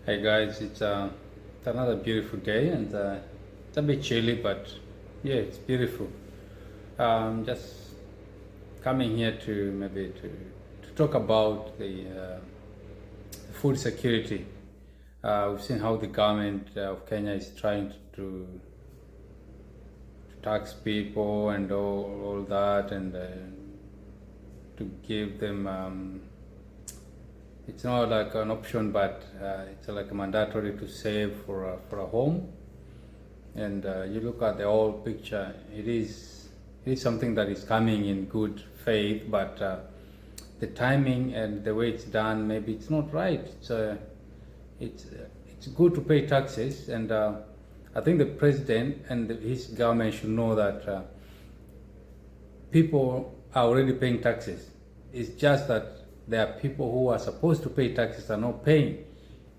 Hey guys, it's another beautiful day and it's a bit chilly, but yeah, it's beautiful. Just coming here to to talk about the food security. We've seen how the government of Kenya is trying to tax people and all that, and to give them. It's not like an option, but it's like a mandatory to save for a home. And you look at the whole picture, it is something that is coming in good faith, but the timing and the way it's done, maybe it's not right. It's good to pay taxes, and I think the president and his government should know that people are already paying taxes. It's just that there are people who are supposed to pay taxes are not paying.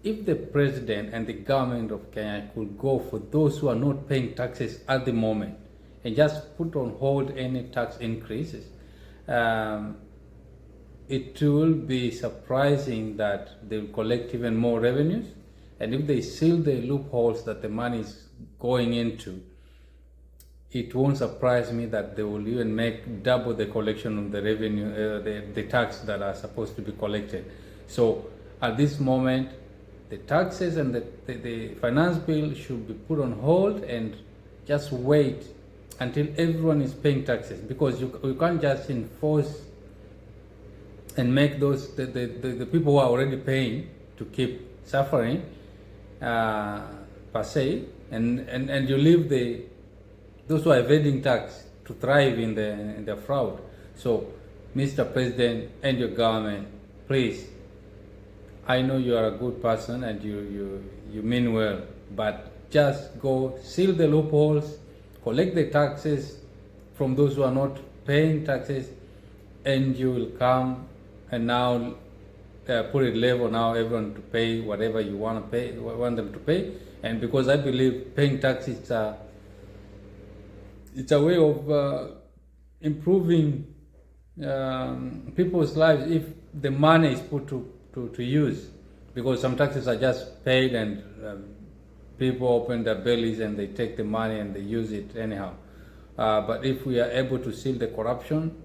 If the president and the government of Kenya could go for those who are not paying taxes at the moment and just put on hold any tax increases, it will be surprising that they will collect even more revenues. And if they seal the loopholes that the money is going into, it won't surprise me that they will even make double the collection of the revenue, the tax that are supposed to be collected. So at this moment, the taxes and the finance bill should be put on hold and just wait until everyone is paying taxes, because you can't just enforce and make those the people who are already paying to keep suffering per se, and you leave those who are evading tax to thrive in the fraud. So, Mr. President and your government, please, I know you are a good person and you mean well, but just go seal the loopholes, collect the taxes from those who are not paying taxes, and you will come and now put it level, now everyone to pay whatever you want them to pay. And because I believe paying taxes it's a way of improving people's lives if the money is put to use, because some taxes are just paid and people open their bellies and they take the money and they use it anyhow. But if we are able to seal the corruption,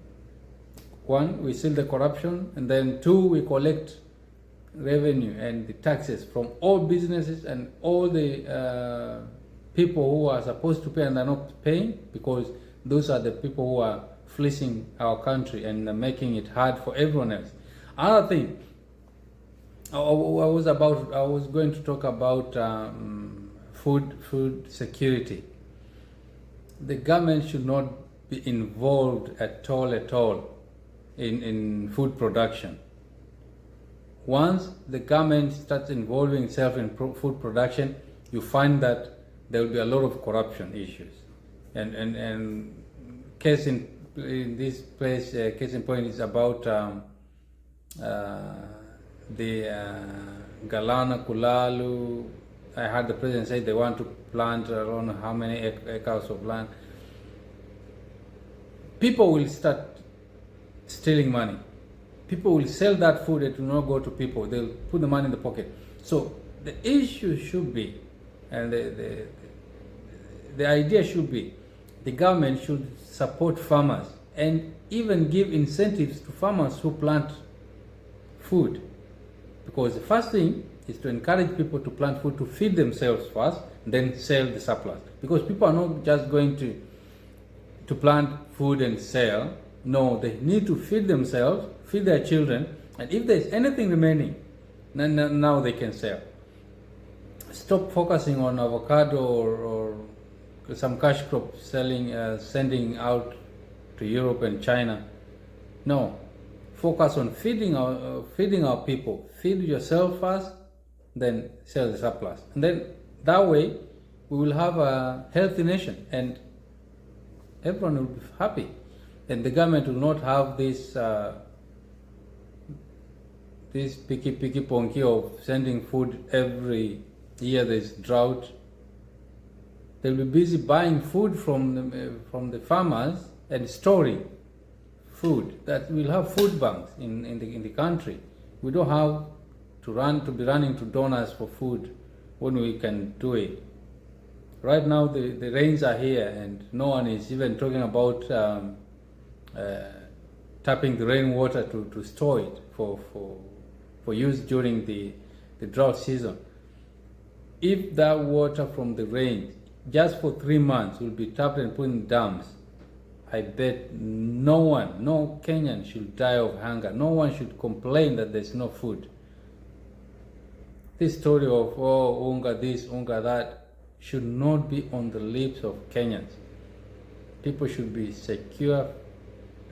one, we seal the corruption, and then two, we collect revenue and the taxes from all businesses and all the people who are supposed to pay and are not paying, because those are the people who are fleecing our country and making it hard for everyone else. Another thing, I was going to talk about food security. The government should not be involved at all in food production. Once the government starts involving itself in food production, you find that there will be a lot of corruption issues, and case in this place, case in point is about the Galana Kulalu. I heard the president say they want to plant around how many acres of land. People will start stealing money. People will sell that food. It will not go to people. They'll put the money in the pocket. So the issue should be, and the idea should be, the government should support farmers and even give incentives to farmers who plant food, because the first thing is to encourage people to plant food to feed themselves first, then sell the surplus, because people are not just going to plant food and sell. No, they need to feed themselves, feed their children, and if there's anything remaining, now they can sell. Stop focusing on avocado or some cash crop sending out to Europe and China. No, focus on feeding our people. Feed yourself first, then sell the surplus, and then that way we will have a healthy nation and everyone will be happy. And the government will not have this picky ponky of sending food every year there's drought. They'll be busy buying food from the farmers and storing food. That we'll have food banks in the country. We don't have to be running to donors for food when we can do it. Right now the rains are here and no one is even talking about tapping the rainwater to store it for use during the drought season. If that water from the rain just for 3 months will be tapped and put in dams, I bet no Kenyan should die of hunger. No one should complain that there's no food. This story of, oh, unga this, unga that, should not be on the lips of Kenyans. People should be secure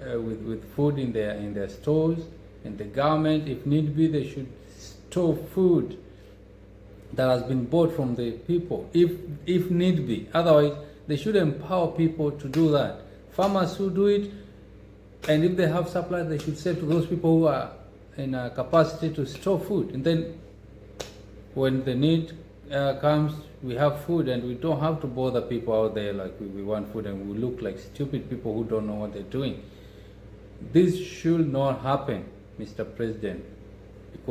with food in their stores, and the government, if need be, they should store food that has been bought from the people, if need be. Otherwise, they should empower people to do that. Farmers who do it, and if they have supply, they should say to those people who are in a capacity to store food. And then when the need comes, we have food, and we don't have to bother people out there like we want food, and we look like stupid people who don't know what they're doing. This should not happen, Mr. President.